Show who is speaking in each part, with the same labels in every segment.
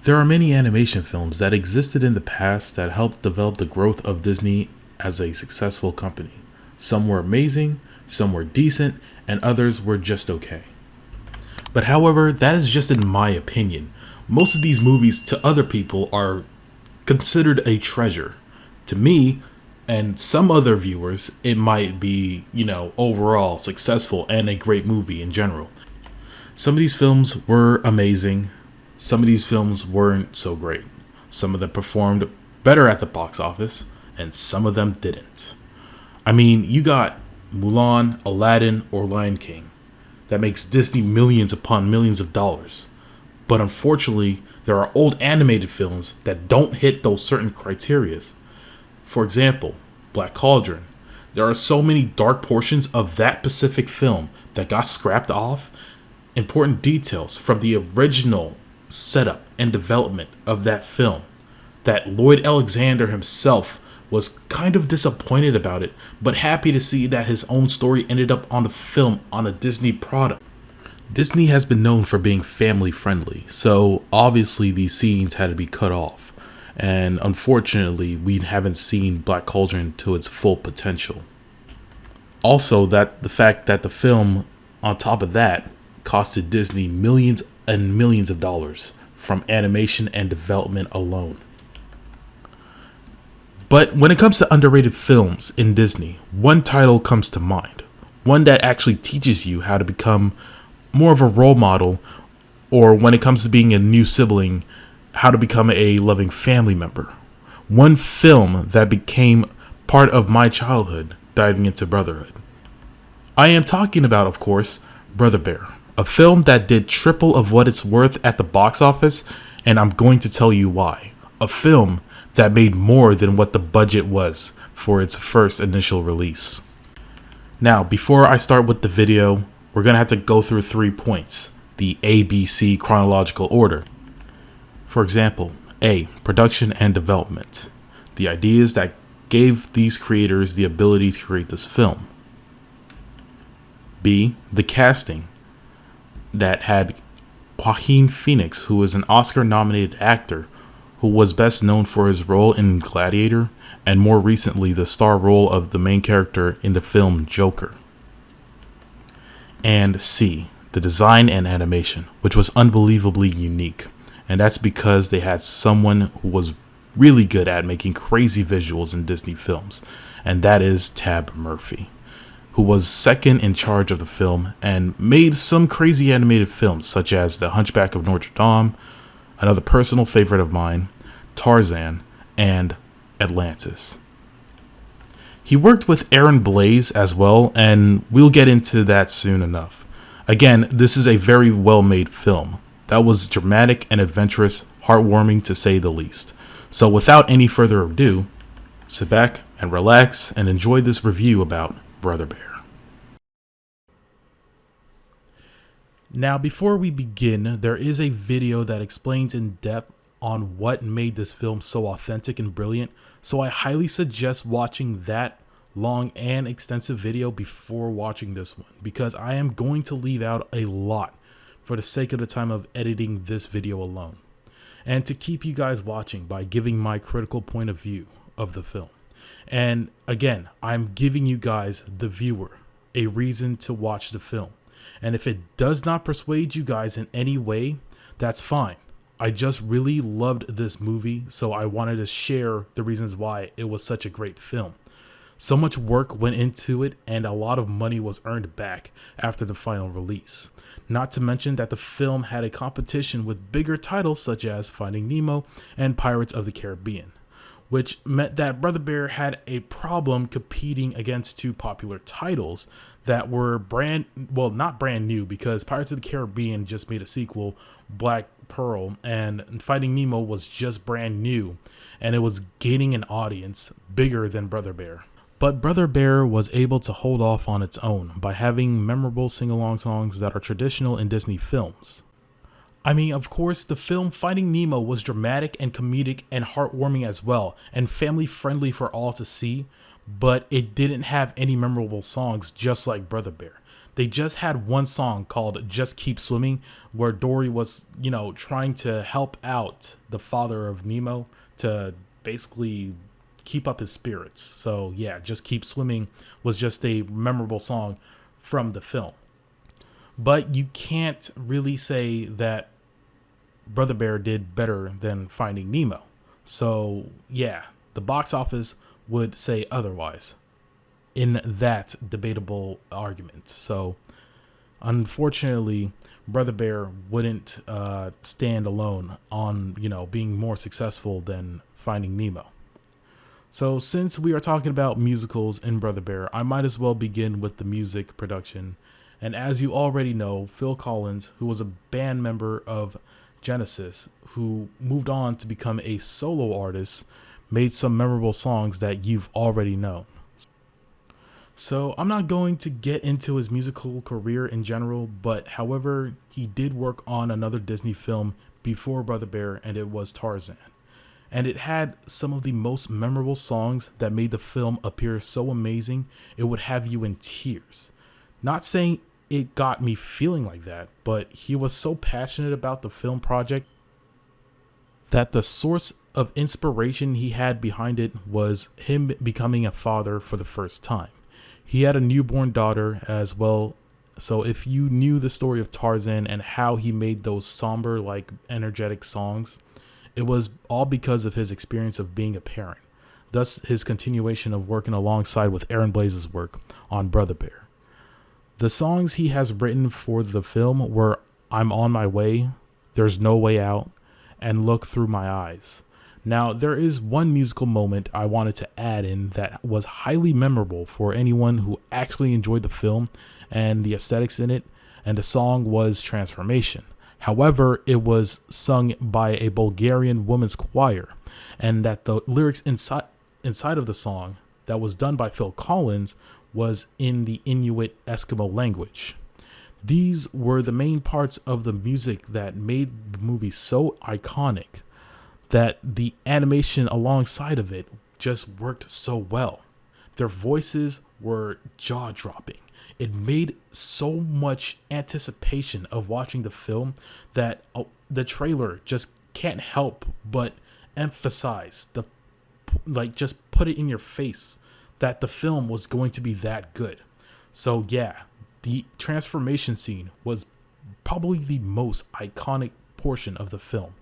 Speaker 1: There are many animation films that existed in the past that helped develop the growth of Disney as a successful company. Some were amazing, some were decent, and others were just okay. But however, that is just in my opinion. Most of these movies to other people are considered a treasure. To me and some other viewers, it might be, overall successful and a great movie in general. Some of these films were amazing. Some of these films weren't so great. Some of them performed better at the box office, and some of them didn't. I mean, you got Mulan, Aladdin, or Lion King. That makes Disney millions upon millions of dollars. But unfortunately, there are old animated films that don't hit those certain criterias. For example, Black Cauldron. There are so many dark portions of that specific film that got scrapped off. Important details from the original setup and development of that film that Lloyd Alexander himself was kind of disappointed about it, but happy to see that his own story ended up on the film on a Disney product. Disney has been known for being family friendly, so obviously these scenes had to be cut off. And unfortunately, we haven't seen Black Cauldron to its full potential. Also, that the fact that the film, on top of that, costed Disney millions and millions of dollars from animation and development alone. But when it comes to underrated films in Disney, one title comes to mind. One that actually teaches you how to become more of a role model, or when it comes to being a new sibling, how to become a loving family member. One film that became part of my childhood, diving into brotherhood. I am talking about, of course, Brother Bear. A film that did triple of what it's worth at the box office, and I'm going to tell you why. A film that made more than what the budget was for its first initial release. Now, before I start with the video, we're going to have to go through 3 points. The ABC chronological order. For example, A. Production and development. The ideas that gave these creators the ability to create this film. B. The casting. That had Joaquin Phoenix, who is an Oscar-nominated actor who was best known for his role in Gladiator and more recently the star role of the main character in the film Joker. And C. The design and animation, which was unbelievably unique, and that's because they had someone who was really good at making crazy visuals in Disney films, and that is Tab Murphy, who was second in charge of the film and made some crazy animated films such as The Hunchback of Notre Dame, another personal favorite of mine, Tarzan, and Atlantis. He worked with Aaron Blaise as well, and we'll get into that soon enough. Again, this is a very well-made film that was dramatic and adventurous, heartwarming to say the least. So without any further ado, sit back and relax and enjoy this review about Brother Bear. Now, before we begin, there is a video that explains in depth on what made this film so authentic and brilliant, so I highly suggest watching that long and extensive video before watching this one, because I am going to leave out a lot for the sake of the time of editing this video alone, and to keep you guys watching by giving my critical point of view of the film. And again, I'm giving you guys, the viewer, a reason to watch the film. And if it does not persuade you guys in any way, that's fine. I just really loved this movie, so I wanted to share the reasons why it was such a great film. So much work went into it, and a lot of money was earned back after the final release. Not to mention that the film had a competition with bigger titles such as Finding Nemo and Pirates of the Caribbean, which meant that Brother Bear had a problem competing against two popular titles that were not brand new, because Pirates of the Caribbean just made a sequel, Black Pearl, and Finding Nemo was just brand new, and it was gaining an audience bigger than Brother Bear. But Brother Bear was able to hold off on its own by having memorable sing-along songs that are traditional in Disney films. I mean, of course, the film Finding Nemo was dramatic and comedic and heartwarming as well, and family-friendly for all to see, but it didn't have any memorable songs just like Brother Bear. They just had one song called Just Keep Swimming, where Dory was, trying to help out the father of Nemo to basically keep up his spirits. So, yeah, Just Keep Swimming was just a memorable song from the film. But you can't really say that Brother Bear did better than Finding Nemo. So, yeah, the box office would say otherwise in that debatable argument. So, unfortunately, Brother Bear wouldn't stand alone on, being more successful than Finding Nemo. So, since we are talking about musicals in Brother Bear, I might as well begin with the music production. And as you already know, Phil Collins, who was a band member of Genesis, who moved on to become a solo artist, made some memorable songs that you've already known. So I'm not going to get into his musical career in general, but however, he did work on another Disney film before Brother Bear, and it was Tarzan. And it had some of the most memorable songs that made the film appear so amazing, it would have you in tears. Not saying it got me feeling like that, but he was so passionate about the film project that the source of inspiration he had behind it was him becoming a father for the first time. He had a newborn daughter as well. So if you knew the story of Tarzan and how he made those somber, like energetic songs, it was all because of his experience of being a parent. Thus, his continuation of working alongside with Aaron Blaze's work on Brother Bear. The songs he has written for the film were I'm on My Way, There's No Way Out, and Look Through My Eyes. Now, there is one musical moment I wanted to add in that was highly memorable for anyone who actually enjoyed the film and the aesthetics in it, and the song was Transformation. However, it was sung by a Bulgarian women's choir, and that the lyrics inside of the song that was done by Phil Collins was in the Inuit Eskimo language. These were the main parts of the music that made the movie so iconic that the animation alongside of it just worked so well. Their voices were jaw-dropping. It made so much anticipation of watching the film that the trailer just can't help but emphasize just put it in your face that the film was going to be that good. So yeah, the transformation scene was probably the most iconic portion of the film.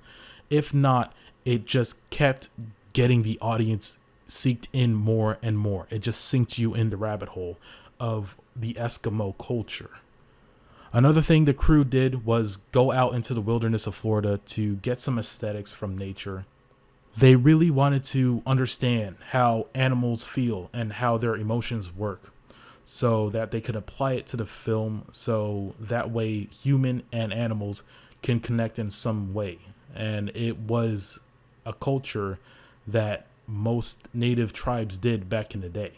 Speaker 1: If not, it just kept getting the audience seeked in more and more. It just sinks you in the rabbit hole of the Eskimo culture. Another thing the crew did was go out into the wilderness of Florida to get some aesthetics from nature. They really wanted to understand how animals feel and how their emotions work so that they could apply it to the film so that way human and animals can connect in some way. And it was a culture that most native tribes did back in the day.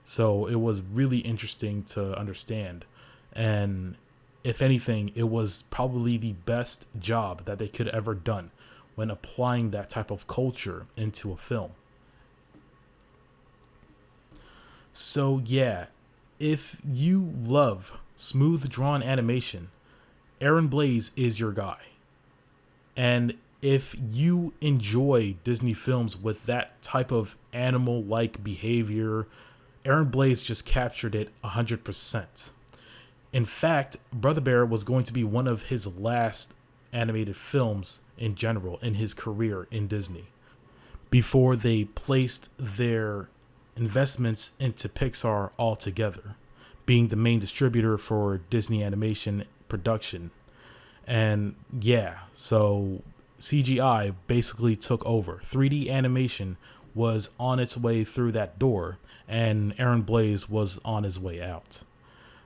Speaker 1: So it was really interesting to understand. And if anything, it was probably the best job that they could ever done when applying that type of culture into a film. So yeah, if you love smooth drawn animation, Aaron Blaze is your guy. And if you enjoy Disney films with that type of animal-like behavior, Aaron Blaze just captured it 100%. In fact, Brother Bear was going to be one of his last animated films in general in his career in Disney, before they placed their investments into Pixar altogether, being the main distributor for Disney animation production. And yeah, so CGI basically took over. 3D animation was on its way through that door, and Aaron Blaze was on his way out.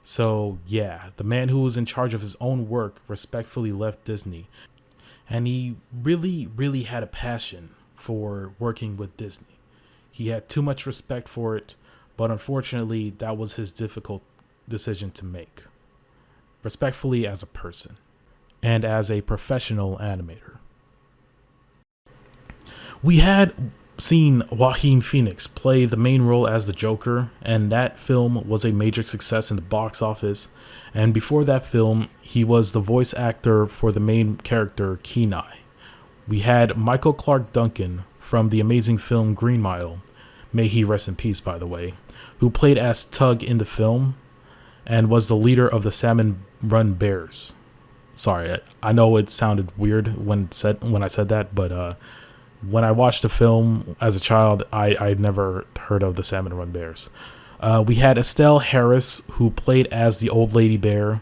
Speaker 1: So yeah, the man who was in charge of his own work respectfully left Disney, and he really had a passion for working with Disney. He had too much respect for it, but unfortunately that was his difficult decision to make. Respectfully as a person and as a professional animator. We had seen Joaquin Phoenix play the main role as the Joker, and that film was a major success in the box office. And before that film, he was the voice actor for the main character, Kenai. We had Michael Clark Duncan from the amazing film Green Mile, may he rest in peace, by the way, who played as Tug in the film and was the leader of the Salmon Run Bears. Sorry, I know it sounded weird when I said that, but when I watched the film as a child, I'd never heard of the Salmon Run Bears. We had Estelle Harris, who played as the old lady bear.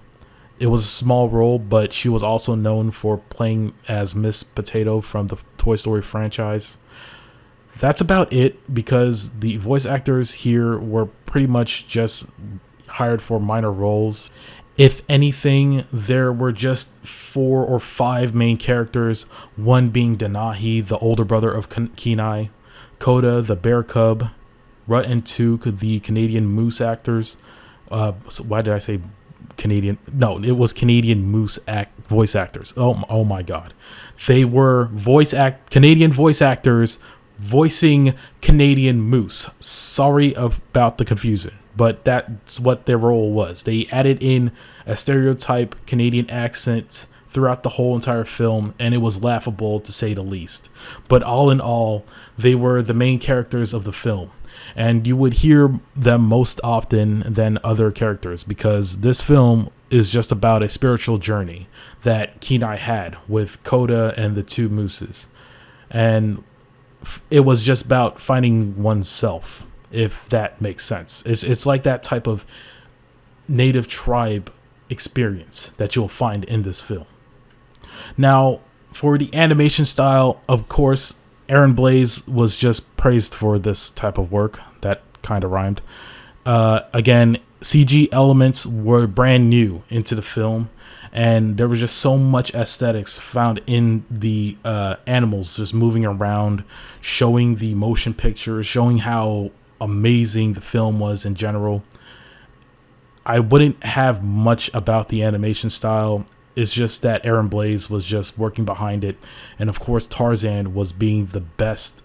Speaker 1: It was a small role, but she was also known for playing as Miss Potato from the Toy Story franchise. That's about it, because the voice actors here were pretty much just hired for minor roles. If anything, there were just 4 or 5 main characters, one being Denahi, the older brother of Kenai, Koda, the bear cub, Rut and Took, the Canadian moose actors. So why did I say Canadian? No, it was Canadian moose voice actors. Oh my God. They were Canadian voice actors voicing Canadian moose. Sorry about the confusion, but that's what their role was. They added in a stereotype Canadian accent throughout the whole entire film, and it was laughable to say the least. But all in all, they were the main characters of the film, and you would hear them most often than other characters, because this film is just about a spiritual journey that Kenai had with Koda and the 2 mooses. And it was just about finding oneself, if that makes sense. It's like that type of native tribe experience that you'll find in this film. Now, for the animation style, of course, Aaron Blaise was just praised for this type of work. That kind of rhymed. Again, CG elements were brand new into the film, and there was just so much aesthetics found in the animals just moving around, showing the motion pictures, showing how amazing the film was in general. I wouldn't have much about the animation style. It's just that Aaron Blaise was just working behind it, and of course Tarzan was being the best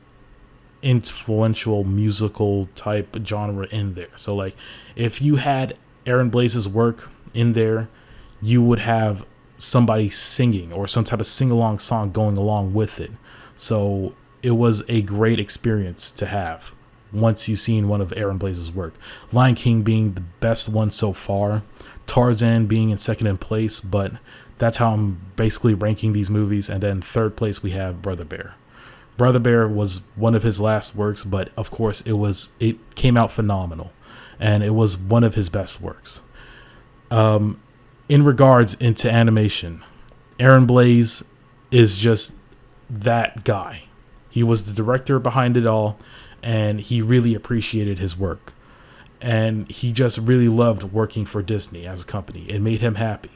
Speaker 1: influential musical type genre in there. So like, if you had Aaron Blaise's work in there, you would have somebody singing or some type of sing-along song going along with it. So it was a great experience to have once you've seen one of Aaron Blaise's work. Lion King being the best one so far, Tarzan being in second in place, but that's how I'm basically ranking these movies. And then third place we have Brother Bear. Brother Bear was one of his last works, but of course it came out phenomenal, and it was one of his best works. In regards into animation, Aaron Blaise is just that guy. He was the director behind it all, and he really appreciated his work. And he just really loved working for Disney as a company. It made him happy.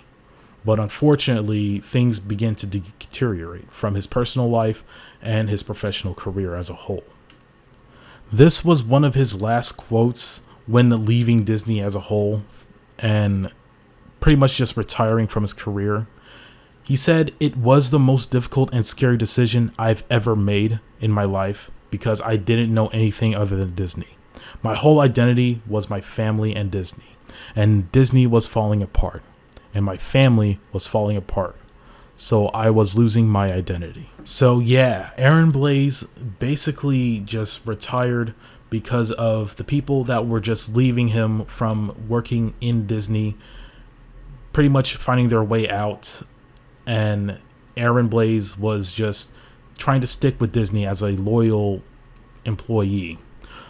Speaker 1: But unfortunately, things began to deteriorate from his personal life and his professional career as a whole. This was one of his last quotes when leaving Disney as a whole, and pretty much just retiring from his career. He said, "It was the most difficult and scary decision I've ever made in my life, because I didn't know anything other than Disney. My whole identity was my family and Disney was falling apart, and my family was falling apart. So I was losing my identity." So yeah, Aaron Blaise basically just retired because of the people that were just leaving him from working in Disney, pretty much finding their way out. And Aaron Blaise was just trying to stick with Disney as a loyal employee.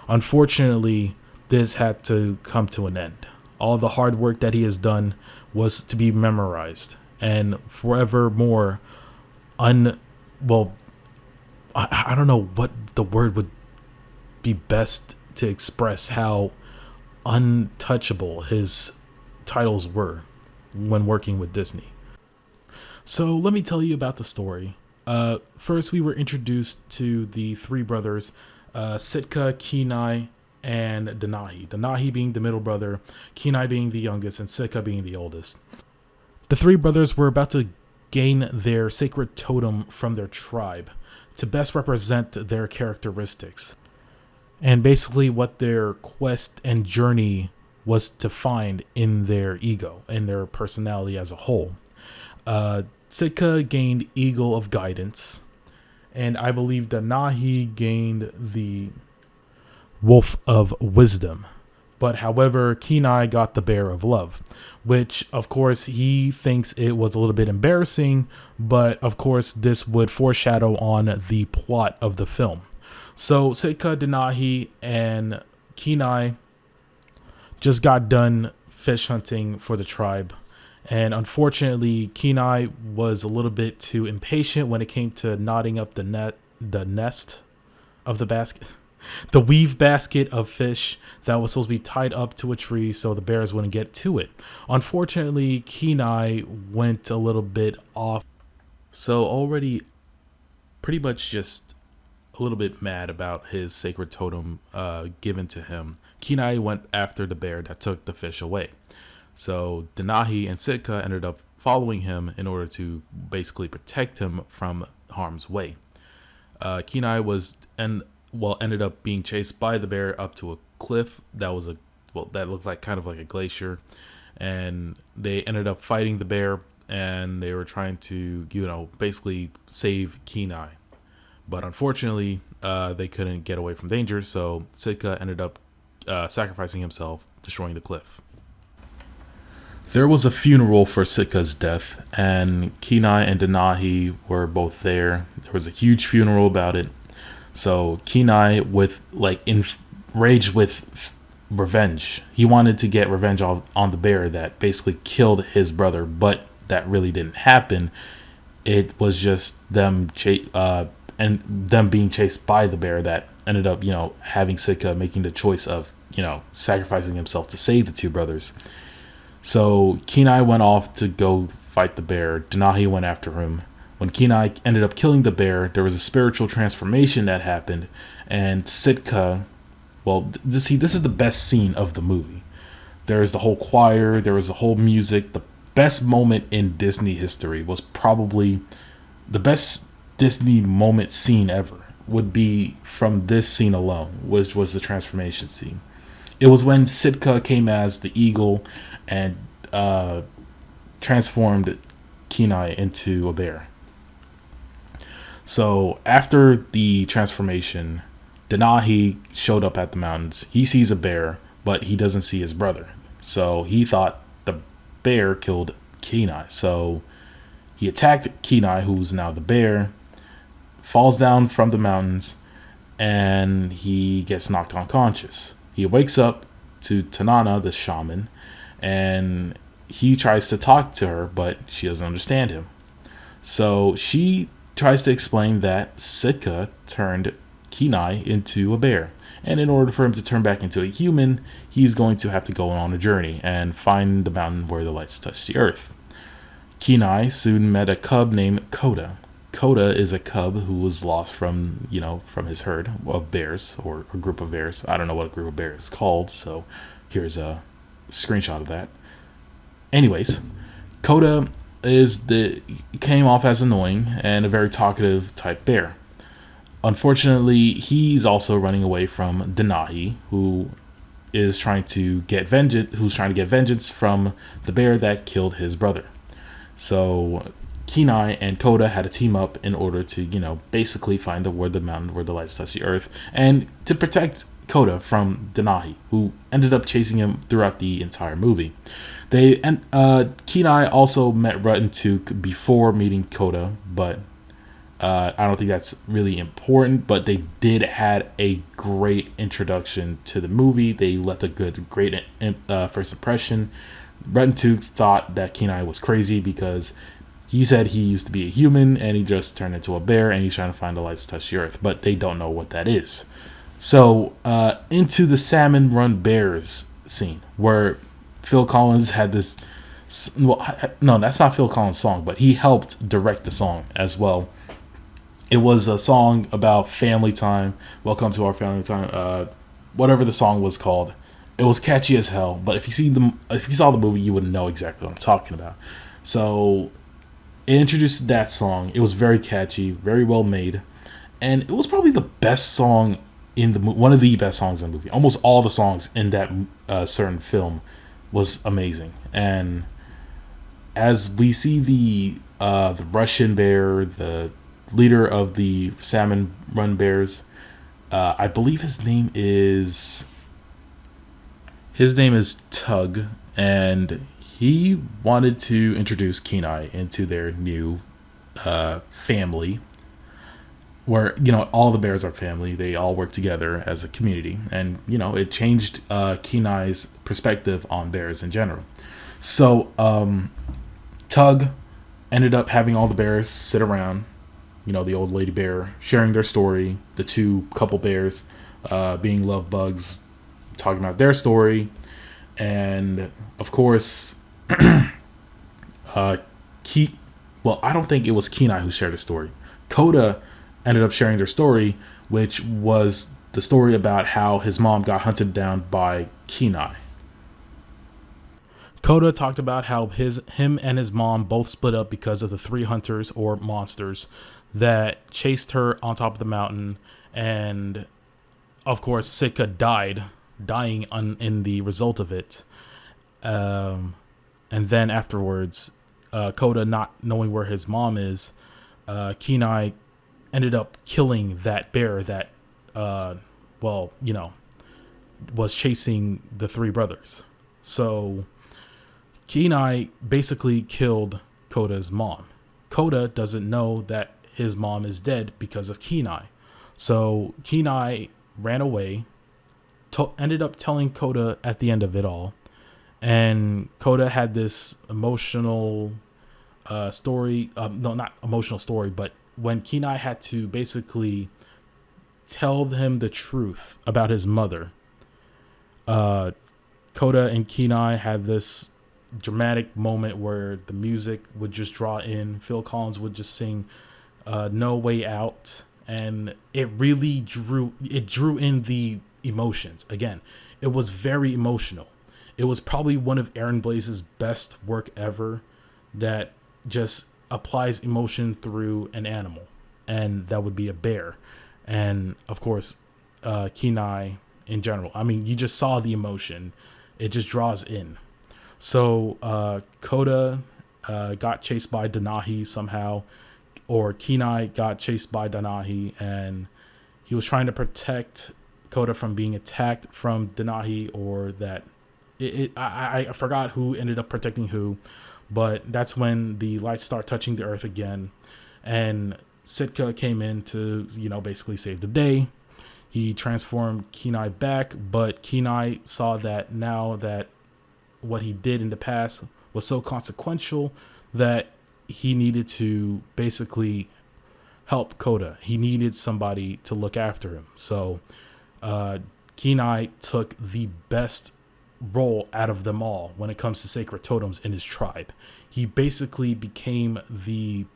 Speaker 1: Unfortunately, this had to come to an end. All the hard work that he has done was to be memorized and forevermore I don't know what the word would be best to express how untouchable his titles were when working with Disney. So let me tell you about the story. First, we were introduced to the 3 brothers, Sitka, Kenai, and Denahi. Denahi being the middle brother, Kenai being the youngest, and Sitka being the oldest. The 3 brothers were about to gain their sacred totem from their tribe to best represent their characteristics and basically what their quest and journey was to find in their ego and their personality as a whole. Sitka gained Eagle of Guidance, and I believe that Nahi gained the Wolf of Wisdom. But however, Kenai got the Bear of Love, which of course he thinks it was a little bit embarrassing, but of course this would foreshadow on the plot of the film. So Sitka, Denahi, and Kenai just got done fish hunting for the tribe. And unfortunately, Kenai was a little bit too impatient when it came to knotting up the nest of the basket, the weave basket of fish that was supposed to be tied up to a tree so the bears wouldn't get to it. Unfortunately, Kenai went a little bit off. So already pretty much just a little bit mad about his sacred totem given to him, Kenai went after the bear that took the fish away. So Denahi and Sitka ended up following him in order to basically protect him from harm's way. Kenai ended up being chased by the bear up to a cliff that looked like kind of like a glacier, and they ended up fighting the bear, and they were trying to basically save Kenai, but unfortunately they couldn't get away from danger, so Sitka ended up sacrificing himself, destroying the cliff. There was a funeral for Sitka's death, and Kenai and Denahi were both there. There was a huge funeral about it. So Kenai, enraged with revenge, he wanted to get revenge on the bear that basically killed his brother, but that really didn't happen. It was just them being chased by the bear that ended up, having Sitka making the choice of, sacrificing himself to save the two brothers. So Kenai went off to go fight the bear. Denahi went after him. When Kenai ended up killing the bear, there was a spiritual transformation that happened, and Sitka, this is the best scene of the movie. There is the whole choir, there was the whole music. The best moment in Disney history was probably the best Disney moment scene ever would be from this scene alone, which was the transformation scene. It was when Sitka came as the eagle and transformed Kenai into a bear. So after the transformation, Denahi showed up at the mountains. He sees a bear, but he doesn't see his brother. So he thought the bear killed Kenai. So he attacked Kenai, who's now the bear, falls down from the mountains, and he gets knocked unconscious. He wakes up to Tanana, the shaman, and he tries to talk to her, but she doesn't understand him. So she tries to explain that Sitka turned Kenai into a bear, and in order for him to turn back into a human, he's going to have to go on a journey and find the mountain where the lights touch the earth. Kenai soon met a cub named Koda. Koda is a cub who was lost from his herd of bears, or a group of bears. I don't know what a group of bears is called, so here's a screenshot of that. Anyways, Koda came off as annoying and a very talkative type bear. Unfortunately, he's also running away from Denahi, who is trying to get vengeance from the bear that killed his brother. So Kenai and Koda had to team up in order to, basically find the mountain where the lights touch the earth, and to protect Koda from Denahi, who ended up chasing him throughout the entire movie. Kenai also met Ruttentook before meeting Koda, but I don't think that's really important. But they did had a great introduction to the movie. They left a great first impression. Ruttentook thought that Kenai was crazy because he said he used to be a human and he just turned into a bear and he's trying to find the lights touch the earth, but they don't know what that is. So into the Salmon Run Bears scene where Phil Collins had this. No, that's not Phil Collins' song, but he helped direct the song as well. It was a song about family time. Welcome to our family time. Whatever the song was called. It was catchy as hell. But if you saw the movie, you would know exactly what I'm talking about. So it introduced that song. It was very catchy, very well made, and it was probably the best song in the one of the best songs in the movie. Almost all the songs in that certain film was amazing. And as we see the Russian bear, the leader of the salmon run bears, I believe his name is Tug, and he wanted to introduce Kenai into their new family, where all the bears are family. They all work together as a community, and it changed Kenai's perspective on bears in general. So Tug ended up having all the bears sit around, the old lady bear sharing their story, the two couple bears being love bugs talking about their story, and of course I don't think it was Kenai who shared the story. Koda ended up sharing their story, which was the story about how his mom got hunted down by Kenai. Koda talked about how him and his mom both split up because of the three hunters or monsters that chased her on top of the mountain, and of course Sitka dying in the result of it. And then afterwards, Koda not knowing where his mom is, Kenai ended up killing that bear that, was chasing the three brothers. So Kenai basically killed Koda's mom. Koda doesn't know that his mom is dead because of Kenai. So Kenai ran away, ended up telling Koda at the end of it all. And Koda had this emotional story. No, not emotional story, but when Kenai had to basically tell him the truth about his mother, Koda and Kenai had this dramatic moment where the music would just draw in. Phil Collins would just sing No Way Out, and it really drew in the emotions. Again, it was very emotional. It was probably one of Aaron Blaze's best work ever, that just applies emotion through an animal, and that would be a bear. And of course Kenai in general. I mean, you just saw the emotion. It just draws in. So Koda got chased by Denahi somehow, or Kenai got chased by Denahi, and he was trying to protect Koda from being attacked from Denahi, or that I forgot who ended up protecting who, but that's when the lights start touching the earth again, and Sitka came in to basically save the day. He transformed Kenai back, but Kenai saw that now that what he did in the past was so consequential that he needed to basically help Koda. He needed somebody to look after him. So Kenai took the best role out of them all when it comes to sacred totems in his tribe. He basically became the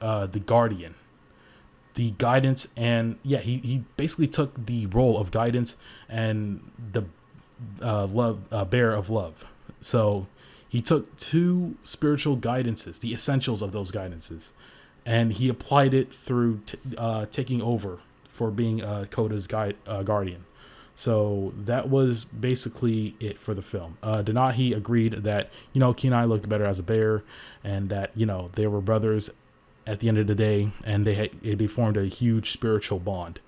Speaker 1: guardian, the guidance, and he basically took the role of guidance and the bear of love. So he took two spiritual guidances, the essentials of those guidances, and he applied it through taking over for being Koda's guardian. So that was basically it for the film. Denahi agreed that Kenai looked better as a bear, and that they were brothers at the end of the day, and they formed a huge spiritual bond.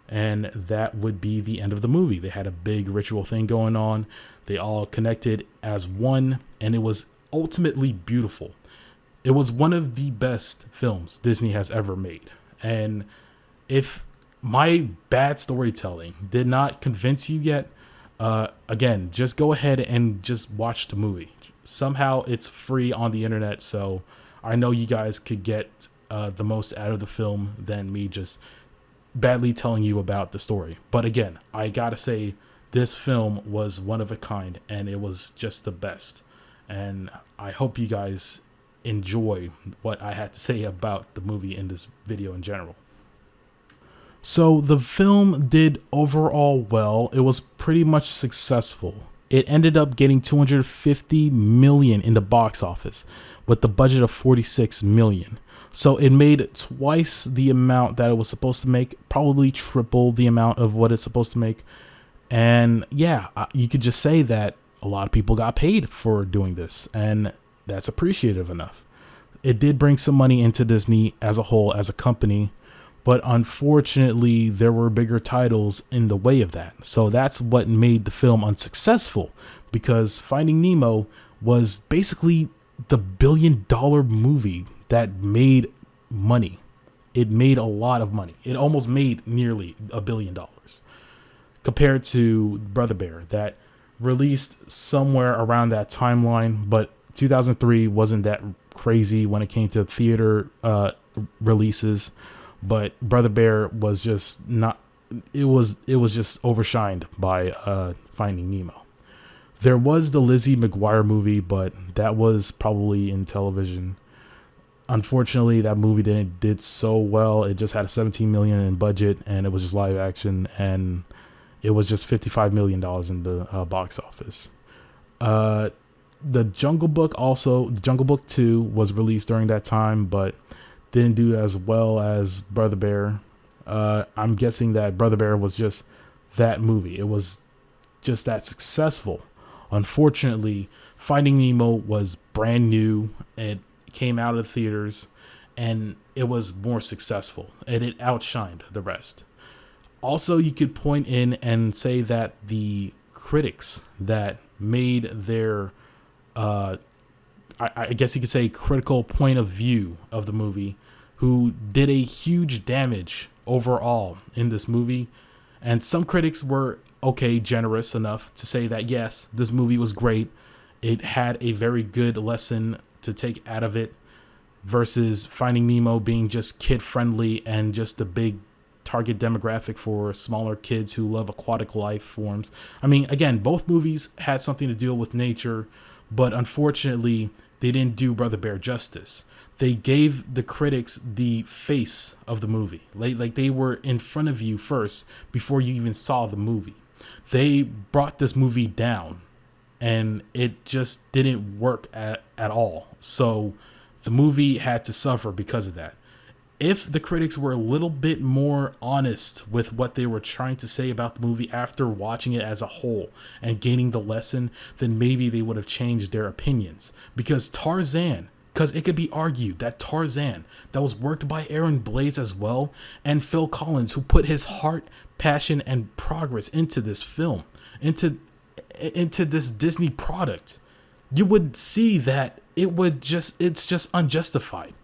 Speaker 1: And that would be the end of the movie. They had a big ritual thing going on. They all connected as one, and it was ultimately beautiful. It was one of the best films Disney has ever made. And if my bad storytelling did not convince you yet, again, just go ahead and just watch the movie. Somehow it's free on the internet, so I know you guys could get the most out of the film than me just badly telling you about the story. But again, I gotta say, this film was one of a kind, and it was just the best. And I hope you guys enjoy what I had to say about the movie in this video in general. So the film did overall well. It was pretty much successful. It ended up getting $250 million in the box office,
Speaker 2: with the budget of 46 million. So it made twice the amount that it was supposed to make, probably triple the amount of what it's supposed to make. And yeah, you could just say that a lot of people got paid for doing this, and that's appreciative enough. It did bring some money into Disney as a whole, as a company, but unfortunately, there were bigger titles in the way of that. So that's what made the film unsuccessful, because Finding Nemo was basically the $1 billion movie that made money. It made a lot of money. It almost made nearly $1 billion, compared to Brother Bear, that released somewhere around that timeline, but 2003 wasn't that crazy when it came to theater releases. But Brother Bear was just not. It was just overshined by Finding Nemo. There was the Lizzie McGuire movie, but that was probably in television. Unfortunately, that movie did so well. It just had a 17 million in budget, and it was just live action, and it was just $55 million in the box office. The Jungle Book the Jungle Book 2 was released during that time, but didn't do as well as Brother Bear. I'm guessing that Brother Bear was just that movie. It was just that successful. Unfortunately, Finding Nemo was brand new. It came out of the theaters, and it was more successful, and it outshined the rest. Also, you could point in and say that the critics that made their, I guess you could say, critical point of view of the movie, who did a huge damage overall in this movie. And some critics were generous enough to say that, yes, this movie was great. It had a very good lesson to take out of it, versus Finding Nemo being just kid friendly and just a big target demographic for smaller kids who love aquatic life forms. I mean, again, both movies had something to deal with nature, but unfortunately, they didn't do Brother Bear justice. They gave the critics the face of the movie. Like they were in front of you first before you even saw the movie. They brought this movie down, and it just didn't work at all. So the movie had to suffer because of that. If the critics were a little bit more honest with what they were trying to say about the movie after watching it as a whole and gaining the lesson, then maybe they would have changed their opinions. Because it could be argued that Tarzan, that was worked by Aaron Blades as well, and Phil Collins, who put his heart, passion, and progress into this film, into this Disney product, you would see that it's just unjustified.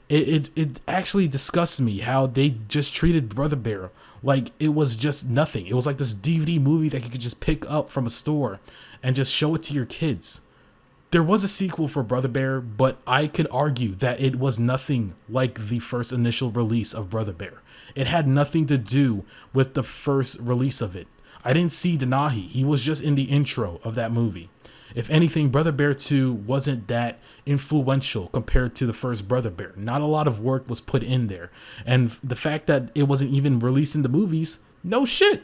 Speaker 2: It actually disgusts me how they just treated Brother Bear like it was just nothing. It was like this DVD movie that you could just pick up from a store and just show it to your kids. There was a sequel for Brother Bear, but I could argue that it was nothing like the first initial release of Brother Bear. It had nothing to do with the first release of it. I didn't see Denahi. He was just in the intro of that movie. If anything, Brother Bear 2 wasn't that influential compared to the first Brother Bear. Not a lot of work was put in there. And the fact that it wasn't even released in the movies, no shit.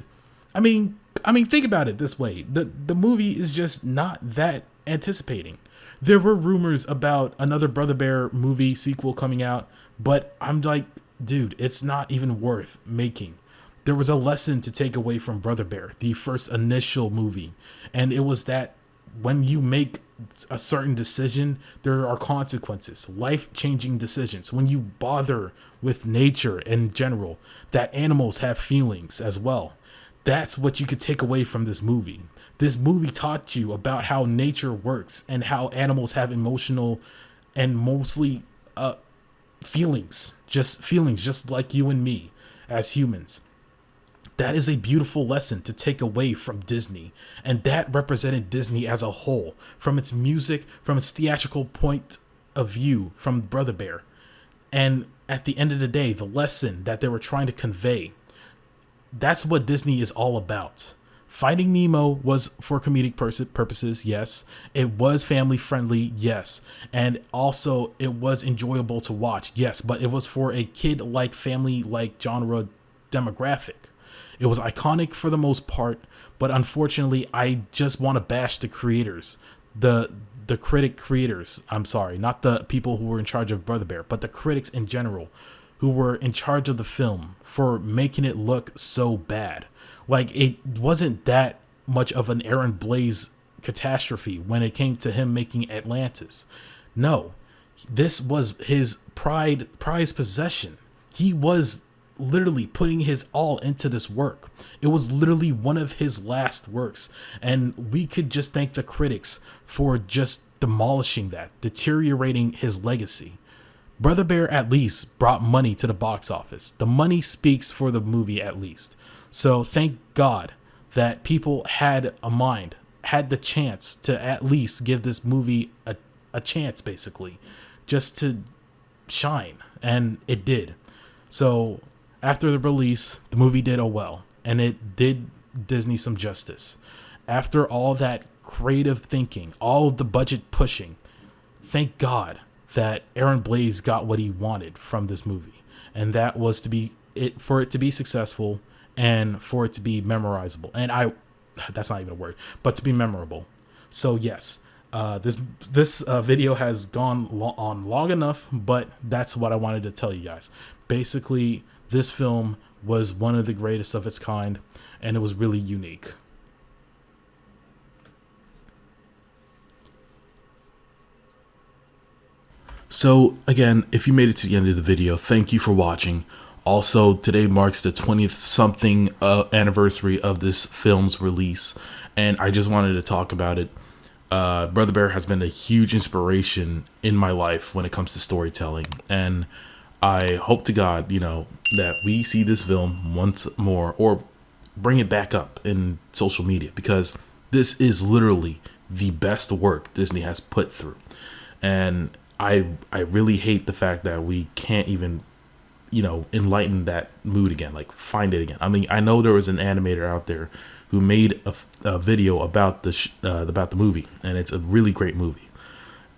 Speaker 2: I mean, think about it this way. The movie is just not that anticipating. There were rumors about another Brother Bear movie sequel coming out, but I'm like, dude, it's not even worth making. There was a lesson to take away from Brother Bear, the first initial movie. And it was that when you make a certain decision, there are consequences, life-changing decisions. When you bother with nature in general, that animals have feelings as well. That's what you could take away from this movie. This movie taught you about how nature works and how animals have emotional and mostly feelings, just like you and me as humans. That is a beautiful lesson to take away from Disney. And that represented Disney as a whole, from its music, from its theatrical point of view, from Brother Bear. And at the end of the day, the lesson that they were trying to convey, that's what Disney is all about. Finding Nemo was for comedic purposes, yes. It was family friendly, yes. And also it was enjoyable to watch, yes. But it was for a kid-like, family-like genre demographic. It was iconic for the most part, but unfortunately, I just want to bash the creators, the the critic creators, I'm sorry, not the people who were in charge of Brother Bear, but the critics in general who were in charge of the film for making it look so bad. Like, it wasn't that much of an Aaron Blaise catastrophe when it came to him making Atlantis. No, this was his prized possession. He was literally putting his all into this work. It was literally one of his last works, and we could just thank the critics for just demolishing that, deteriorating his legacy. Brother Bear at least brought money to the box office. The money speaks for the movie at least. So thank God that people had a mind, had the chance to at least give this movie a chance, basically, just to shine. And it did. So after the release, the movie did well, and it did Disney some justice. After all that creative thinking, all of the budget pushing, thank God that Aaron Blaise got what he wanted from this movie, and that was for it to be successful and for it to be memorizable. And that's not even a word, but to be memorable. So yes, this video has gone on long enough, but that's what I wanted to tell you guys. Basically, this film was one of the greatest of its kind, and it was really unique.
Speaker 1: So again, if you made it to the end of the video, thank you for watching. Also, today marks the 20th something anniversary of this film's release, and I just wanted to talk about it. Brother Bear has been a huge inspiration in my life when it comes to storytelling, and I hope to God, that we see this film once more, or bring it back up in social media, because this is literally the best work Disney has put through. And I really hate the fact that we can't even, enlighten that mood again, like find it again. I mean, I know there was an animator out there who made a video about the movie, and it's a really great movie.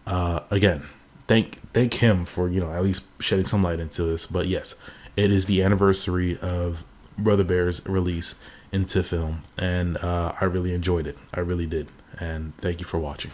Speaker 1: Again, thank him for, at least shedding some light into this. But yes, it is the anniversary of Brother Bear's release into film, and I really enjoyed it. I really did. And thank you for watching.